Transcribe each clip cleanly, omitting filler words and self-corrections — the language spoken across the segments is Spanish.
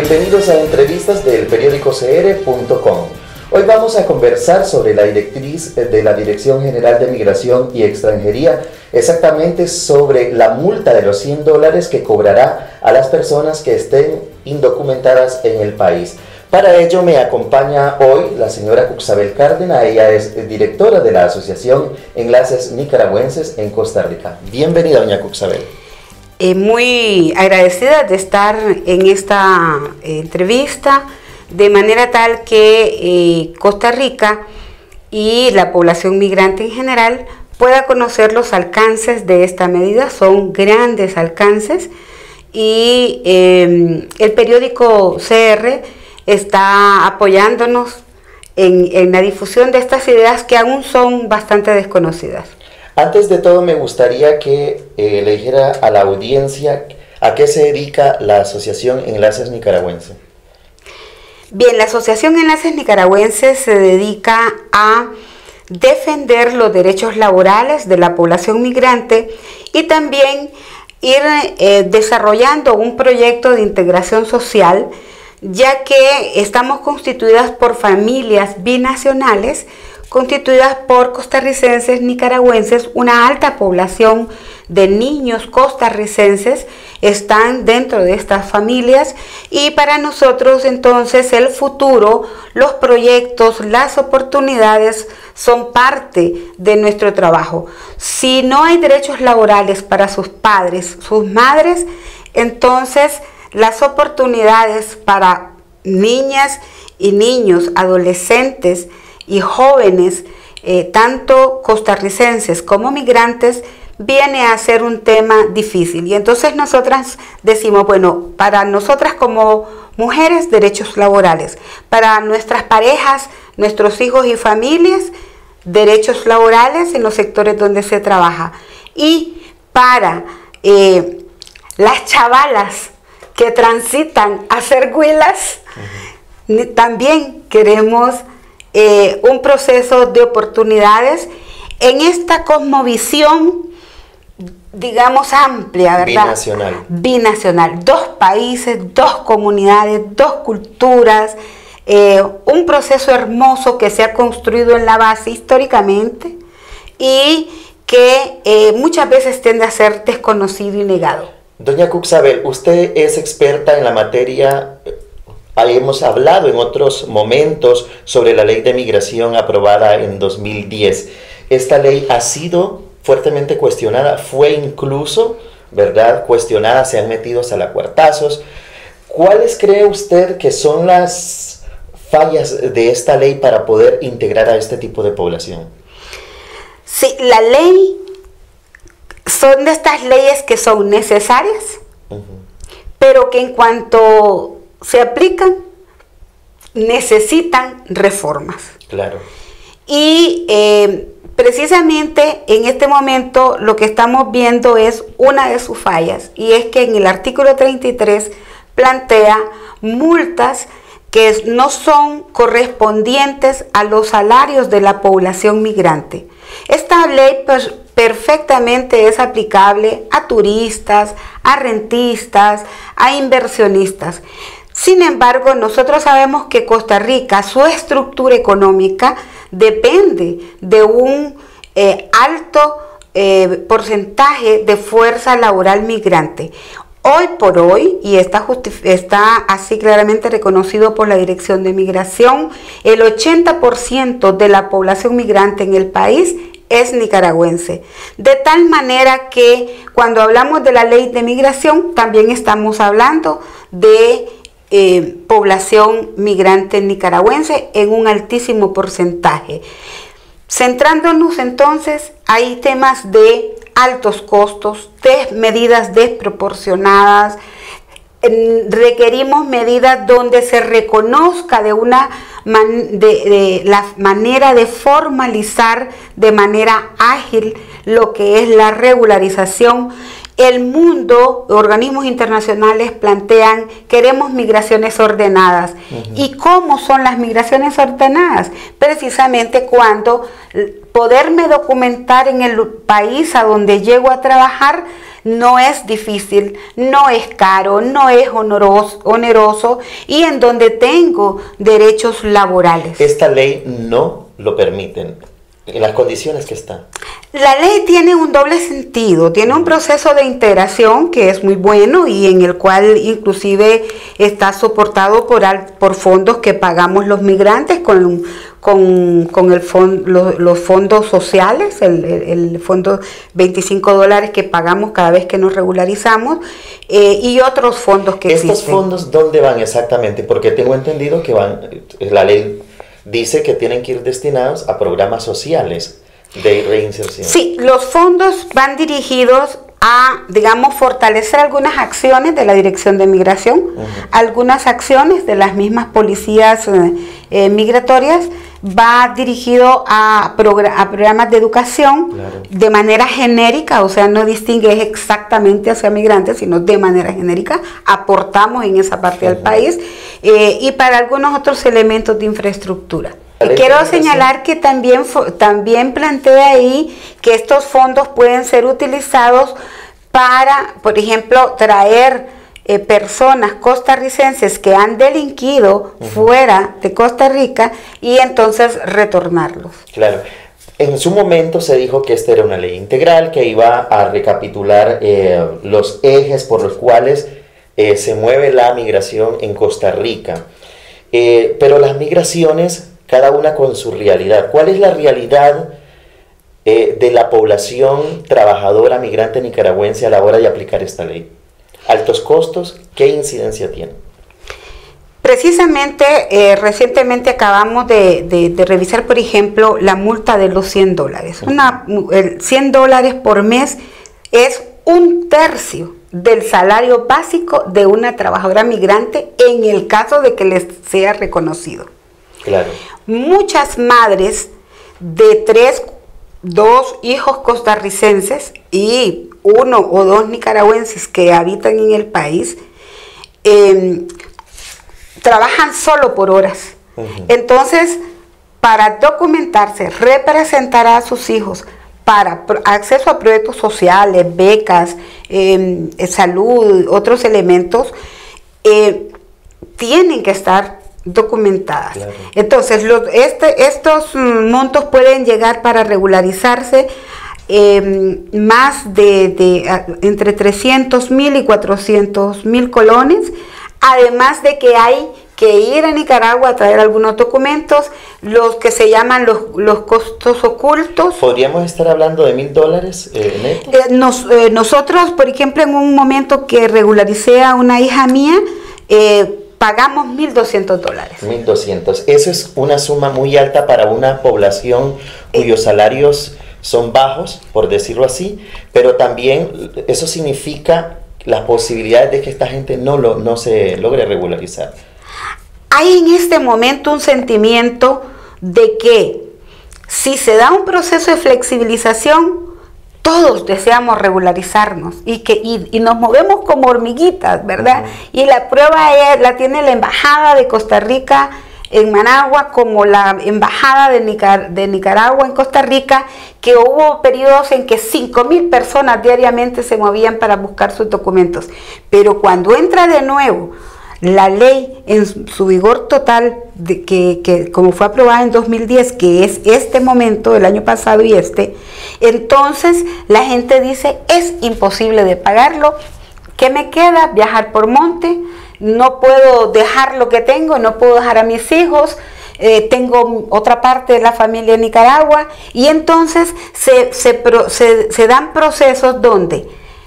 Bienvenidos a entrevistas del periódico CR.com. Hoy vamos a conversar sobre la directriz de la Dirección General de Migración y Extranjería, exactamente sobre la multa de los $100 que cobrará a las personas que estén indocumentadas en el país. Para ello me acompaña hoy la señora Cuxabel Cárdenas. Ella es directora de la Asociación Enlaces Nicaragüenses en Costa Rica. Bienvenida, doña Cuxabel. Muy agradecida de estar en esta entrevista, de manera tal que Costa Rica y la población migrante en general pueda conocer los alcances de esta medida. Son grandes alcances y el periódico CR está apoyándonos en la difusión de estas ideas que aún son bastante desconocidas. Antes de todo, me gustaría que le dijera a la audiencia a qué se dedica la Asociación Enlaces Nicaragüenses. Bien, la Asociación Enlaces Nicaragüenses se dedica a defender los derechos laborales de la población migrante y también ir desarrollando un proyecto de integración social, ya que estamos constituidas por familias binacionales, constituidas por costarricenses, nicaragüenses. Una alta población de niños costarricenses están dentro de estas familias, y para nosotros entonces el futuro, los proyectos, las oportunidades son parte de nuestro trabajo. Si no hay derechos laborales para sus padres, sus madres, entonces las oportunidades para niñas y niños, adolescentes y jóvenes, tanto costarricenses como migrantes, viene a ser un tema difícil. Y entonces nosotras decimos, bueno, para nosotras como mujeres, derechos laborales; para nuestras parejas, nuestros hijos y familias, derechos laborales en los sectores donde se trabaja; y para las chavalas que transitan a ser huilas, también queremos un proceso de oportunidades en esta cosmovisión, digamos, amplia, ¿verdad? Binacional. Binacional. Dos países, dos comunidades, dos culturas, un proceso hermoso que se ha construido en la base históricamente y que muchas veces tiende a ser desconocido y negado. Doña Cuxabel, usted es experta en la materia. Hemos hablado en otros momentos sobre la ley de migración aprobada en 2010. Esta ley ha sido fuertemente cuestionada, fue incluso, ¿verdad?, cuestionada, se han metido hasta la cuartazos. ¿Cuáles cree usted que son las fallas de esta ley para poder integrar a este tipo de población? Sí, la ley son de estas leyes que son necesarias, pero que en cuanto se aplican, necesitan reformas. Claro. Y precisamente en este momento lo que estamos viendo es una de sus fallas, y es que en el artículo 33 plantea multas que no son correspondientes a los salarios de la población migrante. Esta ley pues perfectamente es aplicable a turistas, a rentistas, a inversionistas. Sin embargo, nosotros sabemos que Costa Rica, su estructura económica depende de un alto porcentaje de fuerza laboral migrante. Hoy por hoy, y está así claramente reconocido por la Dirección de Migración, el 80% de la población migrante en el país es nicaragüense. De tal manera que cuando hablamos de la ley de migración, también estamos hablando de población migrante nicaragüense en un altísimo porcentaje. Centrándonos entonces, hay temas de altos costos, de medidas desproporcionadas. Requerimos medidas donde se reconozca la manera de formalizar de manera ágil lo que es la regularización. El mundo, organismos internacionales plantean, queremos migraciones ordenadas. ¿Y cómo son las migraciones ordenadas? Precisamente cuando poderme documentar en el país a donde llego a trabajar no es difícil, no es caro, no es oneroso y en donde tengo derechos laborales. Esta ley no lo permite, en las condiciones que está. La ley tiene un doble sentido, tiene un proceso de integración que es muy bueno y en el cual inclusive está soportado por fondos que pagamos los migrantes con los fondos sociales, el fondo $25 que pagamos cada vez que nos regularizamos y otros fondos que existen. ¿Estos fondos dónde van exactamente? Porque tengo entendido que la ley dice que tienen que ir destinados a programas sociales de reinserción. Sí, los fondos van dirigidos a, digamos, fortalecer algunas acciones de la Dirección de Migración, algunas acciones de las mismas policías migratorias, va dirigido a programas de educación de manera genérica, o sea, no distingue exactamente hacia migrantes, sino de manera genérica, aportamos en esa parte del país, y para algunos otros elementos de infraestructura. Y quiero señalar que también plantea ahí que estos fondos pueden ser utilizados para, por ejemplo, traer personas costarricenses que han delinquido fuera de Costa Rica y entonces retornarlos. Claro. En su momento se dijo que esta era una ley integral, que iba a recapitular los ejes por los cuales se mueve la migración en Costa Rica. Pero las migraciones, cada una con su realidad. ¿Cuál es la realidad de la población trabajadora migrante nicaragüense a la hora de aplicar esta ley? Altos costos, ¿qué incidencia tiene? Precisamente, recientemente acabamos de revisar, por ejemplo, la multa de los $100. $100 por mes es 1/3 del salario básico de una trabajadora migrante en el caso de que les sea reconocido. Claro. Muchas madres de 2 hijos costarricenses y 1 o 2 nicaragüenses que habitan en el país trabajan solo por horas. Entonces, para documentarse, representar a sus hijos para acceso a proyectos sociales, becas, salud, otros elementos, tienen que estar documentadas. Claro. Entonces, estos montos pueden llegar para regularizarse más entre 300,000 y 400,000 colones, además de que hay que ir a Nicaragua a traer algunos documentos, los que se llaman los costos ocultos. ¿Podríamos estar hablando de $1,000 netos? Nosotros, por ejemplo, en un momento que regularicé a una hija mía, pagamos $1,200. 1,200. Eso es una suma muy alta para una población cuyos salarios son bajos, por decirlo así, pero también eso significa las posibilidades de que esta gente no se logre regularizar. Hay en este momento un sentimiento de que si se da un proceso de flexibilización, todos deseamos regularizarnos y nos movemos como hormiguitas, ¿verdad? Y la prueba la tiene la Embajada de Costa Rica en Managua, como la Embajada de Nicaragua en Costa Rica, que hubo periodos en que 5,000 personas diariamente se movían para buscar sus documentos. Pero cuando entra de nuevo la ley en su vigor total, que como fue aprobada en 2010, que es este momento, el año pasado y entonces la gente dice, es imposible de pagarlo, ¿qué me queda? Viajar por monte, no puedo dejar lo que tengo, no puedo dejar a mis hijos, tengo otra parte de la familia en Nicaragua, y entonces se dan procesos donde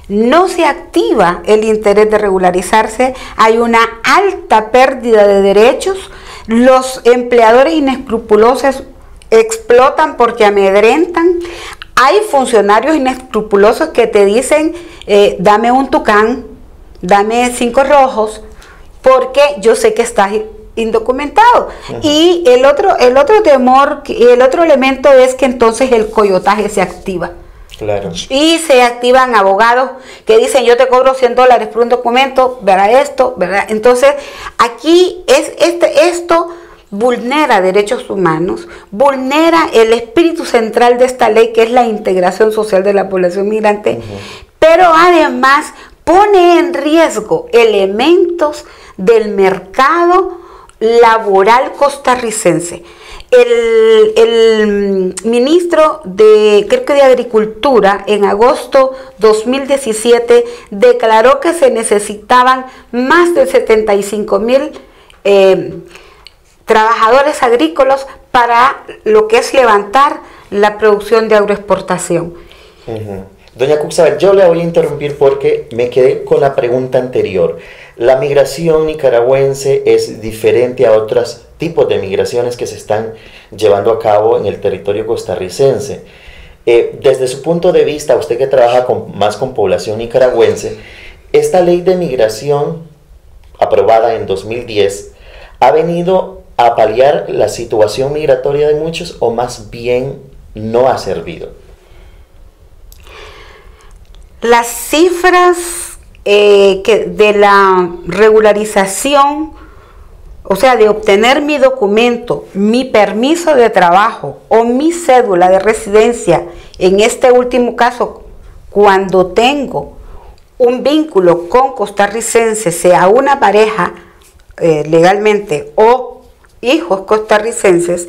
no se activa el interés de regularizarse, hay una alta pérdida de derechos, los empleadores inescrupulosos explotan porque amedrentan, hay funcionarios inescrupulosos que te dicen, dame un tucán, dame 5 rojos, porque yo sé que estás indocumentado. Y el otro temor, el otro elemento es que entonces el coyotaje se activa. Claro. Y se activan abogados que dicen, yo te cobro $100 por un documento, verá esto, ¿verdad? Entonces, aquí esto vulnera derechos humanos, vulnera el espíritu central de esta ley, que es la integración social de la población migrante, pero pero además pone en riesgo elementos del mercado laboral costarricense. El ministro de Agricultura en agosto 2017 declaró que se necesitaban más de 75,000 trabajadores agrícolas para lo que es levantar la producción de agroexportación. Doña Cuxabel, yo le voy a interrumpir porque me quedé con la pregunta anterior. La migración nicaragüense es diferente a otros tipos de migraciones que se están llevando a cabo en el territorio costarricense. Desde su punto de vista, usted que trabaja más con población nicaragüense, esta ley de migración aprobada en 2010 ha venido a paliar la situación migratoria de muchos o más bien no ha servido. Las cifras de la regularización, o sea, de obtener mi documento, mi permiso de trabajo o mi cédula de residencia, en este último caso, cuando tengo un vínculo con costarricenses, sea una pareja legalmente o hijos costarricenses,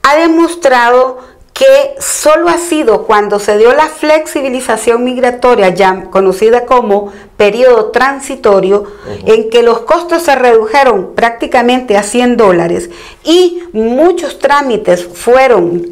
ha demostrado que solo ha sido cuando se dio la flexibilización migratoria, ya conocida como periodo transitorio, en que los costos se redujeron prácticamente a $100 y muchos trámites fueron,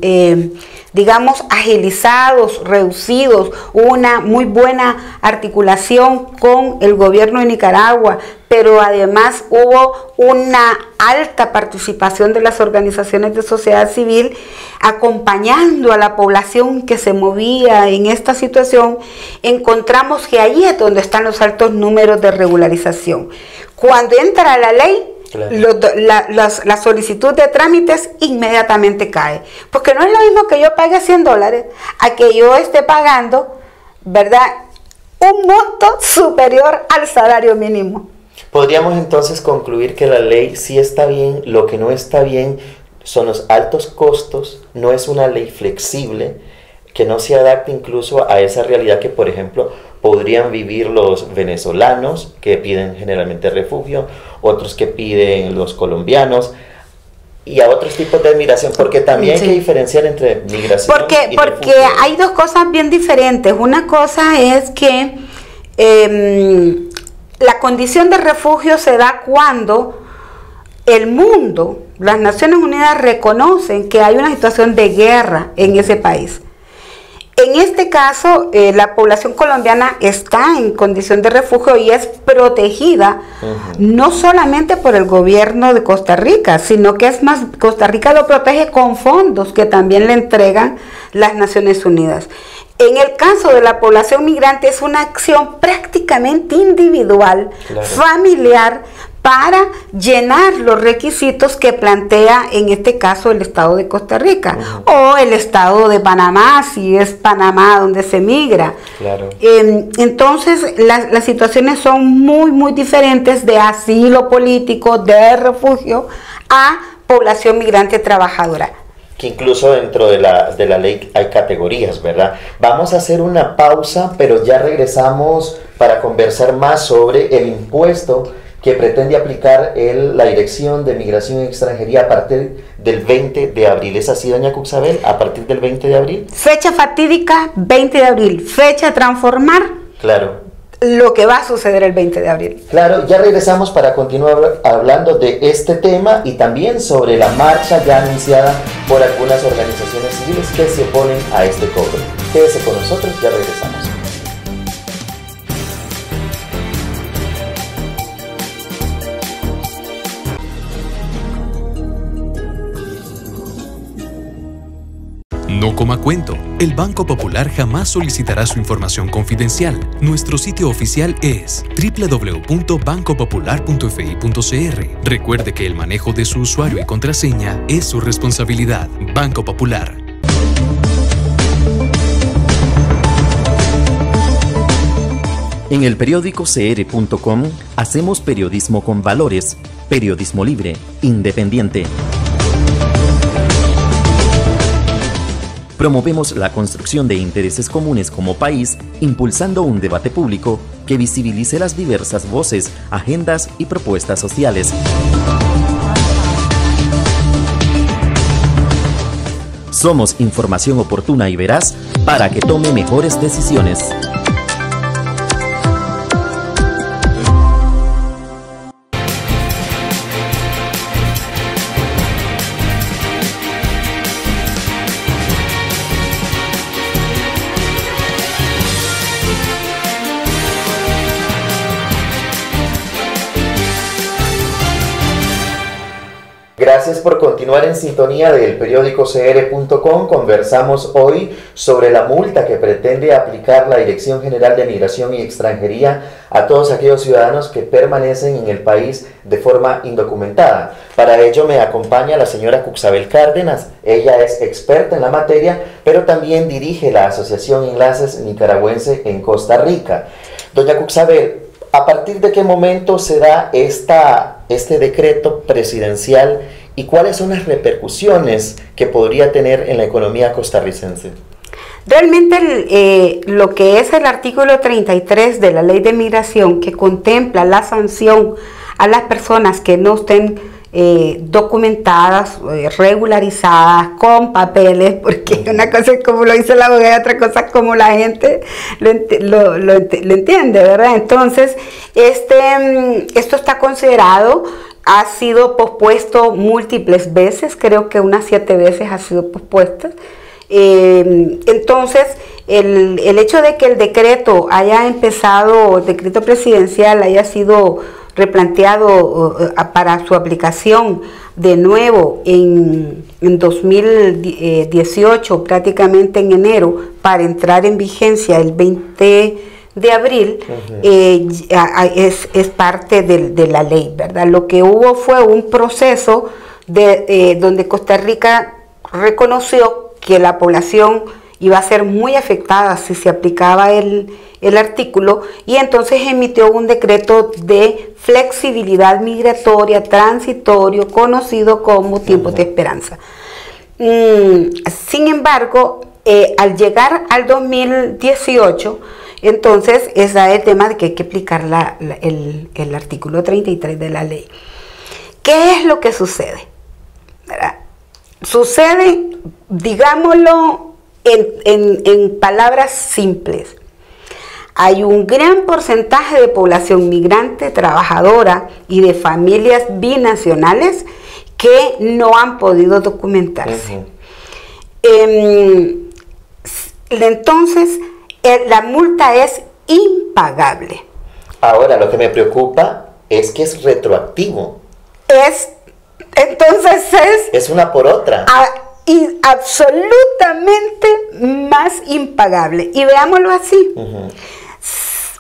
digamos, agilizados, reducidos, una muy buena articulación con el gobierno de Nicaragua, pero además hubo una alta participación de las organizaciones de sociedad civil acompañando a la población que se movía en esta situación. Encontramos que ahí es donde están los altos números de regularización. Cuando entra la ley, la solicitud de trámites inmediatamente cae, porque no es lo mismo que yo pague $100 a que yo esté pagando, ¿verdad?, un monto superior al salario mínimo. Podríamos entonces concluir que la ley sí está bien, lo que no está bien son los altos costos, no es una ley flexible, que no se adapta incluso a esa realidad que, por ejemplo, podrían vivir los venezolanos, que piden generalmente refugio, otros que piden los colombianos, y a otros tipos de migración, porque también hay que diferenciar entre migración y porque refugio. Hay dos cosas bien diferentes. Una cosa es que la condición de refugio se da cuando el mundo, las Naciones Unidas reconocen que hay una situación de guerra en ese país. En este caso, la población colombiana está en condición de refugio y es protegida no solamente por el gobierno de Costa Rica, sino que es más, Costa Rica lo protege con fondos que también le entregan las Naciones Unidas. En el caso de la población migrante es una acción prácticamente individual, familiar, para llenar los requisitos que plantea en este caso el Estado de Costa Rica o el Estado de Panamá, si es Panamá donde se migra. Entonces las situaciones son muy diferentes, de asilo político, de refugio, a población migrante trabajadora. Que incluso dentro de la ley hay categorías, ¿verdad? Vamos a hacer una pausa, pero ya regresamos para conversar más sobre el impuesto que pretende aplicar la Dirección de Migración y Extranjería a partir del 20 de abril. ¿Es así, doña Cuxabel? ¿A partir del 20 de abril? Fecha fatídica, 20 de abril. Fecha a transformar. Claro. Lo que va a suceder el 20 de abril. Claro, ya regresamos para continuar hablando de este tema y también sobre la marcha ya anunciada por algunas organizaciones civiles que se oponen a este cobro. Quédese con nosotros, ya regresamos. No coma cuento, el Banco Popular jamás solicitará su información confidencial. Nuestro sitio oficial es www.bancopopular.fi.cr. Recuerde que el manejo de su usuario y contraseña es su responsabilidad. Banco Popular. En el periódico CR.com hacemos periodismo con valores, periodismo libre, independiente. Promovemos la construcción de intereses comunes como país, impulsando un debate público que visibilice las diversas voces, agendas y propuestas sociales. Somos información oportuna y veraz para que tome mejores decisiones. Gracias por continuar en sintonía del periódico CR.com. Conversamos hoy sobre la multa que pretende aplicar la Dirección General de Migración y Extranjería a todos aquellos ciudadanos que permanecen en el país de forma indocumentada. Para ello me acompaña la señora Cuxabel Cárdenas. Ella es experta en la materia, pero también dirige la Asociación Enlaces Nicaragüense en Costa Rica. Doña Cuxabel, ¿a partir de qué momento se da este decreto presidencial y cuáles son las repercusiones que podría tener en la economía costarricense? Realmente lo que es el artículo 33 de la Ley de Migración, que contempla la sanción a las personas que no estén documentadas, regularizadas, con papeles, porque una cosa es como lo dice la abogada, otra cosa es como la gente lo entiende, ¿verdad? Entonces, esto está considerado, ha sido pospuesto múltiples veces, creo que unas 7 veces ha sido pospuesta. Entonces, el hecho de que el decreto haya empezado, el decreto presidencial haya sido replanteado para su aplicación de nuevo en 2018, prácticamente en enero, para entrar en vigencia el 20 de abril, es parte de la ley, ¿verdad? Lo que hubo fue un proceso donde Costa Rica reconoció que la población iba a ser muy afectada si se aplicaba el artículo, y entonces emitió un decreto de flexibilidad migratoria transitorio conocido como tiempos de esperanza. Sin embargo, al llegar al 2018, entonces está el tema de que hay que aplicar el artículo 33 de la ley. ¿Qué es lo que sucede? ¿Verdad? Sucede, digámoslo en palabras simples, hay un gran porcentaje de población migrante, trabajadora y de familias binacionales que no han podido documentarse. Entonces, la multa es impagable. Ahora, lo que me preocupa es que es retroactivo. Entonces es una por otra. Y absolutamente más impagable. Y veámoslo así.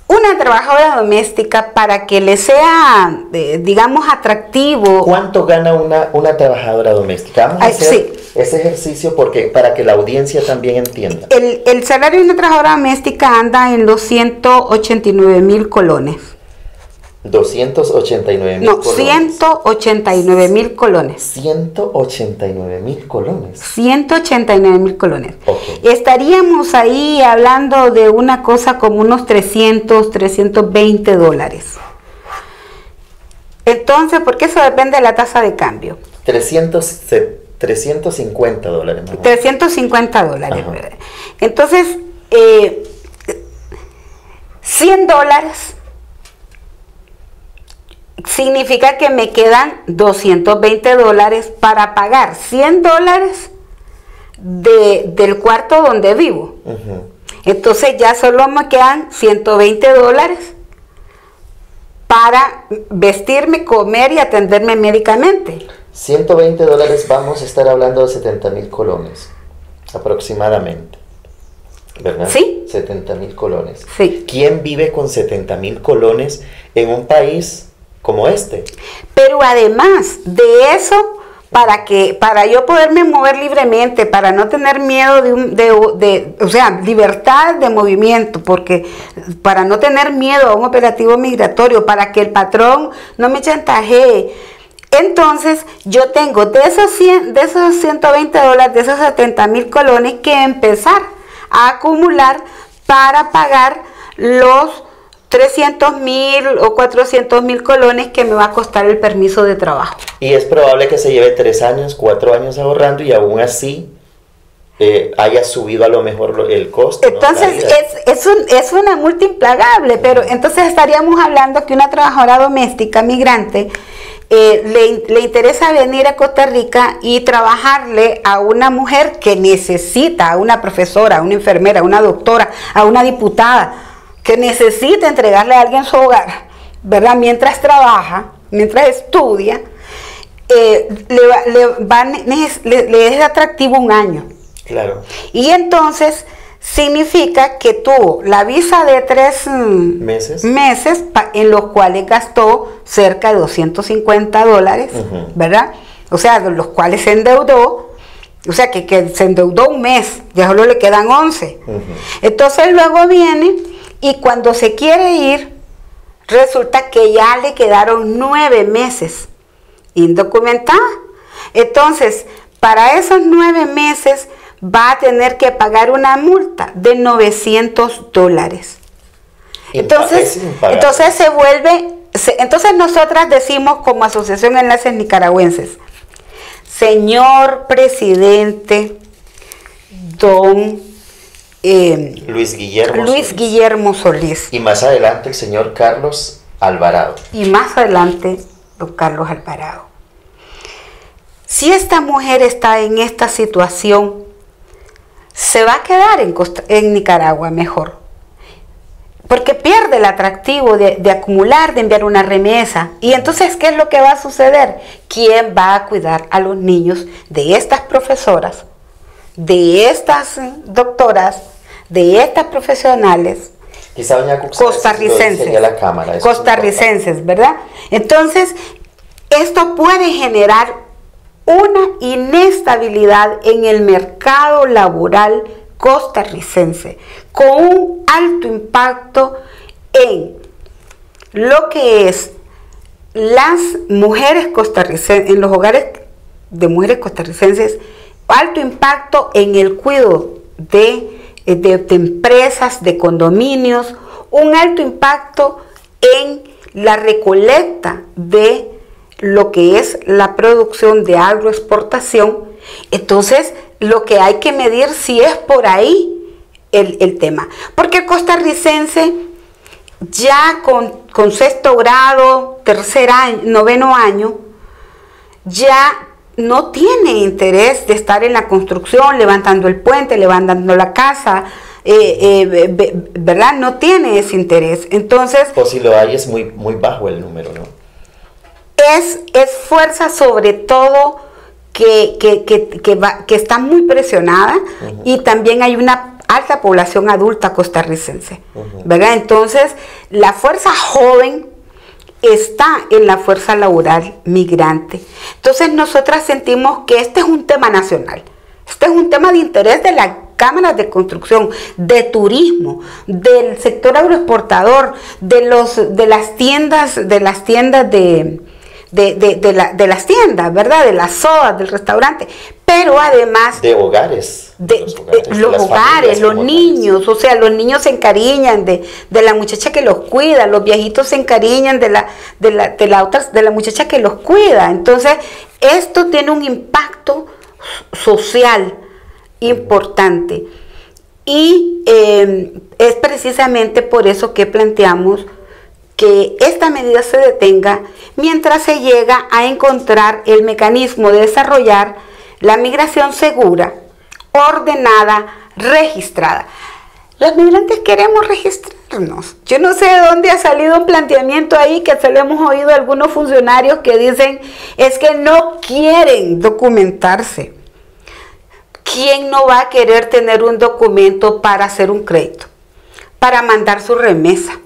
Una trabajadora doméstica, para que le sea, digamos, atractivo. ¿Cuánto gana una trabajadora doméstica? Vamos a hacer ese ejercicio para que la audiencia también entienda. El salario de una trabajadora doméstica anda en los 189,000 colones. 289,000 no, colones. 189,000 colones. 189,000 colones. 189,000 colones. Okay. Estaríamos ahí hablando de una cosa como unos 320 dólares. Entonces, porque eso depende de la tasa de cambio. 350 dólares. Mejor. 350 dólares. ¿Verdad? Entonces, 100 dólares significa que me quedan 220 dólares para pagar 100 dólares del cuarto donde vivo. Entonces ya solo me quedan 120 dólares para vestirme, comer y atenderme médicamente. 120 dólares, vamos a estar hablando de 70,000 colones aproximadamente, ¿verdad? Sí. 70,000 colones. Sí. ¿Quién vive con 70,000 colones en un país como este? Pero además de eso, para yo poderme mover libremente, para no tener miedo o sea, libertad de movimiento, porque para no tener miedo a un operativo migratorio, para que el patrón no me chantajee, Entonces, yo tengo de esos 120 dólares, de esos 70,000 colones, que empezar a acumular para pagar los 300,000 o 400,000 colones que me va a costar el permiso de trabajo. Y es probable que se lleve 3 años, 4 años ahorrando y aún así haya subido a lo mejor el costo. Entonces, ¿no? es una multa impagable, pero entonces estaríamos hablando que una trabajadora doméstica migrante le interesa venir a Costa Rica y trabajarle a una mujer que necesita, a una profesora, a una enfermera, a una doctora, a una diputada, que necesita entregarle a alguien su hogar, ¿verdad? Mientras trabaja, mientras estudia, le es atractivo un año. Claro. Y entonces significa que tuvo la visa de 3 meses en los cuales gastó cerca de 250 dólares, ¿verdad? O sea, de los cuales se endeudó, o sea, que se endeudó un mes, ya solo le quedan 11. Entonces luego viene y cuando se quiere ir, resulta que ya le quedaron 9 meses indocumentada. Entonces, para esos 9 meses va a tener que pagar una multa de 900 dólares. Entonces se vuelve, entonces nosotras decimos como Asociación Enlaces Nicaragüenses, señor presidente, don Luis Guillermo Solís. Y más adelante el señor Carlos Alvarado. Y más adelante don Carlos Alvarado. Si esta mujer está en esta situación, se va a quedar en Nicaragua mejor, porque pierde el atractivo de acumular, de enviar una remesa. Y entonces, ¿qué es lo que va a suceder? ¿Quién va a cuidar a los niños de estas profesoras, de estas doctoras, de estas profesionales quizá doña Cuxa, costarricenses, ¿verdad? Entonces, esto puede generar una inestabilidad en el mercado laboral costarricense, con un alto impacto en lo que es las mujeres costarricenses, en los hogares de mujeres costarricenses, alto impacto en el cuidado de empresas, de condominios, un alto impacto en la recolecta de lo que es la producción de agroexportación. Entonces, lo que hay que medir si es por ahí el tema. Porque el costarricense ya con sexto grado, tercer año, noveno año, ya no tiene interés de estar en la construcción, levantando el puente, levantando la casa, ¿verdad? No tiene ese interés. Entonces, o si lo hay, es muy bajo el número, ¿no? Es fuerza sobre todo que está muy presionada, y también hay una alta población adulta costarricense, ¿verdad? Entonces, la fuerza joven está en la fuerza laboral migrante. Entonces, nosotras sentimos que este es un tema nacional, este es un tema de interés de las cámaras de construcción, de turismo, del sector agroexportador, de las tiendas, las tiendas, ¿verdad? De las sodas, del restaurante, pero además de hogares, los hogares, los niños, o sea, los niños se encariñan de la muchacha que los cuida, los viejitos se encariñan de la muchacha que los cuida. Entonces, esto tiene un impacto social importante, y es precisamente por eso que planteamos que esta medida se detenga mientras se llega a encontrar el mecanismo de desarrollar la migración segura, ordenada, registrada. Los migrantes queremos registrarnos. Yo no sé de dónde ha salido un planteamiento ahí, que se lo hemos oído a algunos funcionarios que dicen es que no quieren documentarse. ¿Quién no va a querer tener un documento para hacer un crédito, para mandar su remesa,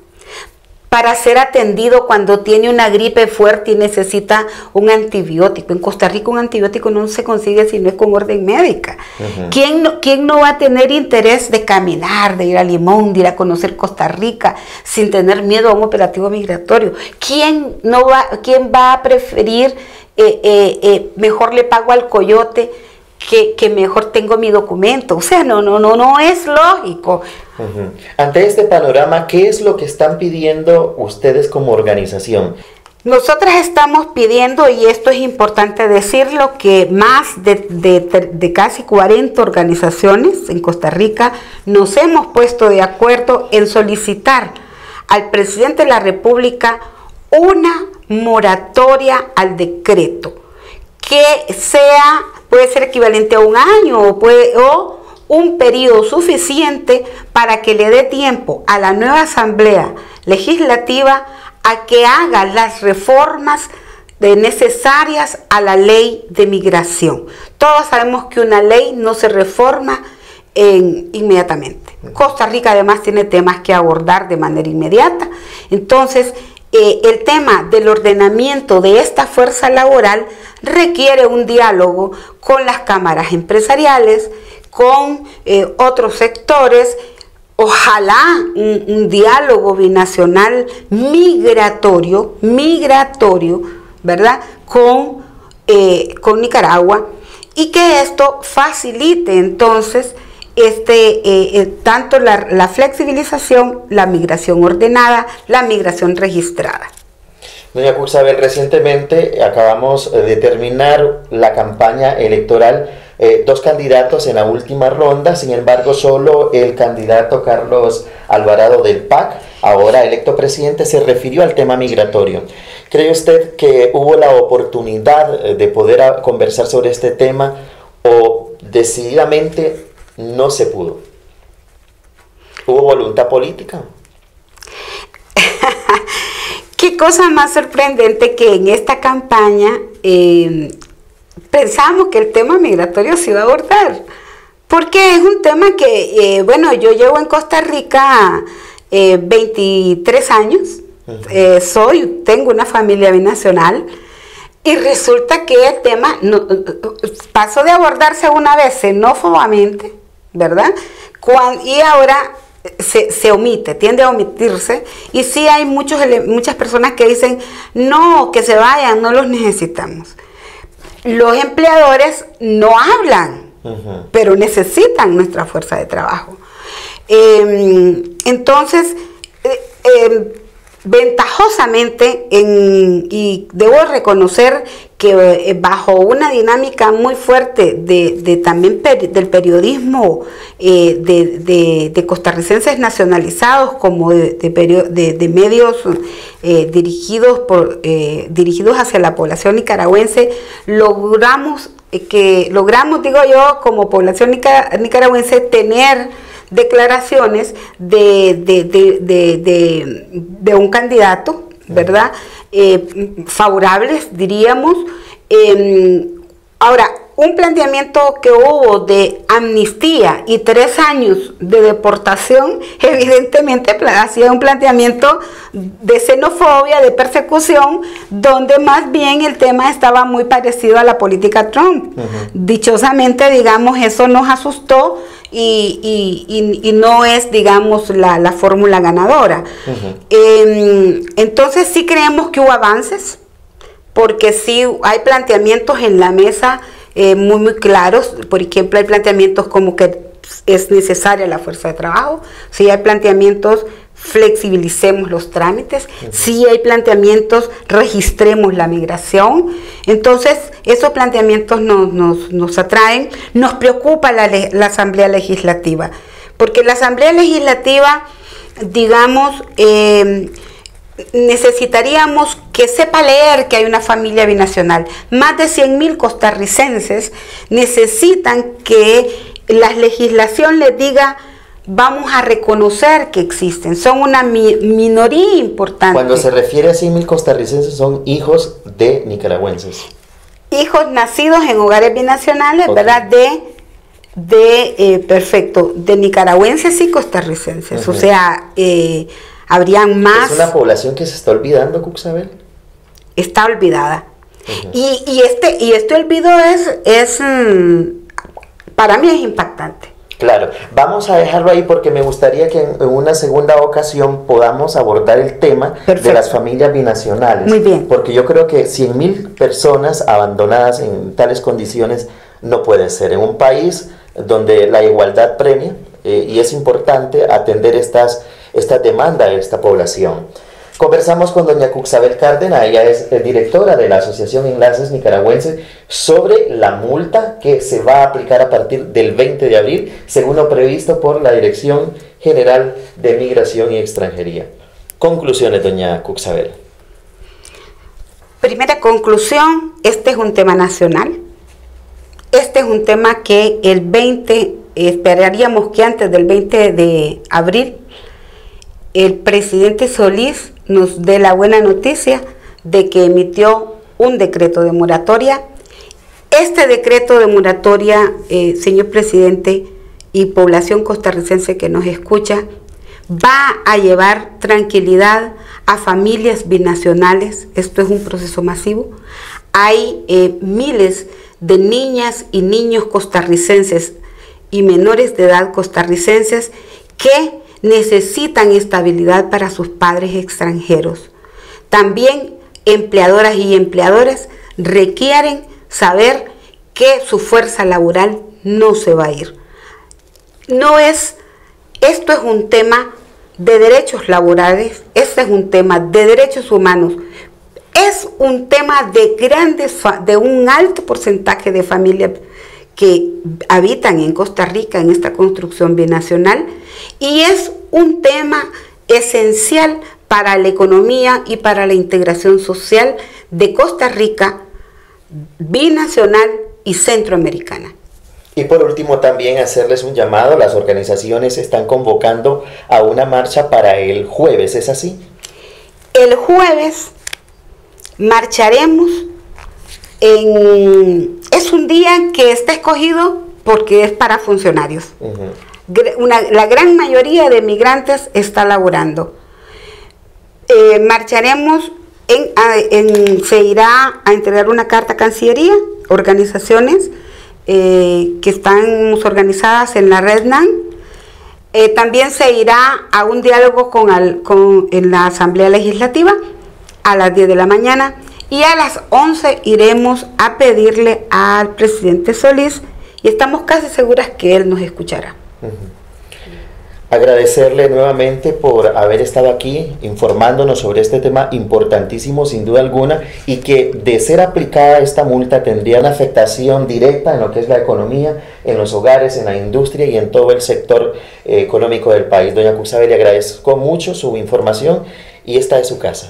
para ser atendido cuando tiene una gripe fuerte y necesita un antibiótico. En Costa Rica un antibiótico no se consigue si no es con orden médica. ¿Quién no va a tener interés de caminar, de ir a Limón, de ir a conocer Costa Rica sin tener miedo a un operativo migratorio? ¿Quién va a preferir mejor le pago al coyote que mejor tengo mi documento? O sea, no es lógico. Ante este panorama, ¿qué es lo que están pidiendo ustedes como organización? Nosotras estamos pidiendo, y esto es importante decirlo, que más de casi 40 organizaciones en Costa Rica nos hemos puesto de acuerdo en solicitar al presidente de la República una moratoria al decreto, que puede ser equivalente a un año o un periodo suficiente para que le dé tiempo a la nueva Asamblea Legislativa a que haga las reformas necesarias a la ley de migración. Todos sabemos que una ley no se reforma inmediatamente. Costa Rica además tiene temas que abordar de manera inmediata. Entonces, el tema del ordenamiento de esta fuerza laboral requiere un diálogo con las cámaras empresariales, con otros sectores, ojalá un diálogo binacional migratorio, ¿verdad?, con Nicaragua, y que esto facilite entonces tanto la flexibilización, la migración ordenada, la migración registrada. Doña Cuxabel, recientemente acabamos de terminar la campaña electoral, 2 candidatos en la última ronda, sin embargo solo el candidato Carlos Alvarado del PAC, ahora electo presidente, se refirió al tema migratorio. ¿Cree usted que hubo la oportunidad de poder conversar sobre este tema o decididamente no se pudo? ¿Hubo voluntad política? Qué cosa más sorprendente que en esta campaña pensamos que el tema migratorio se iba a abordar, porque es un tema que, yo llevo en Costa Rica 23 años, tengo una familia binacional, y resulta que el tema pasó de abordarse una vez xenófobamente, ¿verdad? Y ahora se omite, tiende a omitirse, y sí hay muchas personas que dicen, no, que se vayan, no los necesitamos. Los empleadores no hablan, pero necesitan nuestra fuerza de trabajo. Entonces, ventajosamente, y debo reconocer que bajo una dinámica muy fuerte también del periodismo de costarricenses nacionalizados, como de medios dirigidos hacia la población nicaragüense, logramos, digo yo, como población nicaragüense, tener declaraciones de un candidato, ¿verdad?, favorables, diríamos. Ahora, un planteamiento que hubo de amnistía y 3 años de deportación, evidentemente hacía un planteamiento de xenofobia, de persecución, donde más bien el tema estaba muy parecido a la política Trump. Dichosamente, digamos, eso nos asustó y no es, digamos, la fórmula ganadora. Entonces sí creemos que hubo avances, porque sí hay planteamientos en la mesa muy claros. Por ejemplo, hay planteamientos como que es necesaria la fuerza de trabajo, sí hay planteamientos, flexibilicemos los trámites, sí hay planteamientos, registremos la migración. Entonces esos planteamientos nos atraen. Nos preocupa la Asamblea Legislativa, porque la Asamblea Legislativa, digamos, necesitaríamos que sepa leer que hay una familia binacional. Más de 100,000 costarricenses necesitan que la legislación les diga: vamos a reconocer que existen, son una minoría importante. Cuando se refiere a 100,000 costarricenses, son hijos de nicaragüenses. Hijos nacidos en hogares binacionales, okay, ¿verdad? Perfecto, de nicaragüenses y costarricenses. O sea, habrían más. ¿Es una población que se está olvidando, Cuxabel? Está olvidada. Y este olvido para mí es impactante. Claro, vamos a dejarlo ahí porque me gustaría que en una segunda ocasión podamos abordar el tema de las familias binacionales. Muy bien. Porque yo creo que 100.000 personas abandonadas en tales condiciones no puede ser. En un país donde la igualdad premia y es importante atender estas demandas de esta población. Conversamos con doña Cuxabel Cárdenas, ella es directora de la Asociación Enlaces Nicaragüenses, sobre la multa que se va a aplicar a partir del 20 de abril, según lo previsto por la Dirección General de Migración y Extranjería. Conclusiones, doña Cuxabel. Primera conclusión, este es un tema nacional. Este es un tema que el 20, esperaríamos que antes del 20 de abril, el presidente Solís nos dé la buena noticia de que emitió un decreto de moratoria. Este decreto de moratoria, señor presidente y población costarricense que nos escucha, va a llevar tranquilidad a familias binacionales. Esto es un proceso masivo. Hay miles de niñas y niños costarricenses y menores de edad costarricenses que necesitan estabilidad para sus padres extranjeros. También empleadoras y empleadores requieren saber que su fuerza laboral no se va a ir. Esto es un tema de derechos laborales, este es un tema de derechos humanos, es un tema de un alto porcentaje de familias que habitan en Costa Rica en esta construcción binacional, y es un tema esencial para la economía y para la integración social de Costa Rica, binacional y centroamericana. Y por último también hacerles un llamado, las organizaciones están convocando a una marcha para el jueves, ¿es así? El jueves marcharemos es un día que está escogido porque es para funcionarios. La gran mayoría de migrantes está laborando. Marcharemos, se irá a entregar una carta a Cancillería, organizaciones que están organizadas en la red NAN. También se irá a un diálogo en la Asamblea Legislativa a las 10 de la mañana. Y a las 11 iremos a pedirle al presidente Solís y estamos casi seguras que él nos escuchará. Agradecerle nuevamente por haber estado aquí informándonos sobre este tema importantísimo sin duda alguna, y que de ser aplicada esta multa tendría una afectación directa en lo que es la economía, en los hogares, en la industria y en todo el sector económico del país. Doña Cuxabel, le agradezco mucho su información y esta es su casa.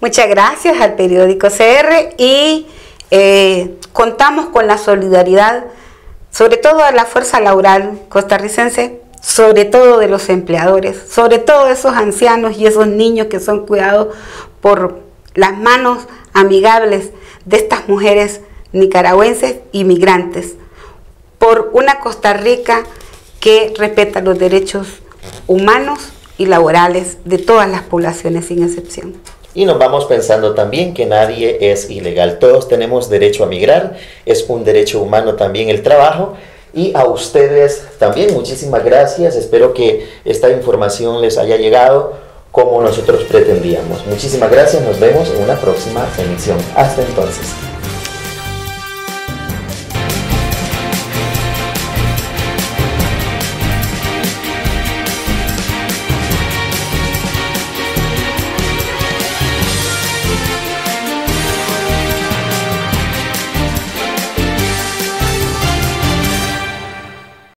Muchas gracias al periódico CR y contamos con la solidaridad, sobre todo de la fuerza laboral costarricense, sobre todo de los empleadores, sobre todo de esos ancianos y esos niños que son cuidados por las manos amigables de estas mujeres nicaragüenses y migrantes, por una Costa Rica que respeta los derechos humanos y laborales de todas las poblaciones sin excepción. Y nos vamos pensando también que nadie es ilegal, todos tenemos derecho a migrar, es un derecho humano también el trabajo. Y a ustedes también muchísimas gracias, espero que esta información les haya llegado como nosotros pretendíamos. Muchísimas gracias, nos vemos en una próxima emisión. Hasta entonces.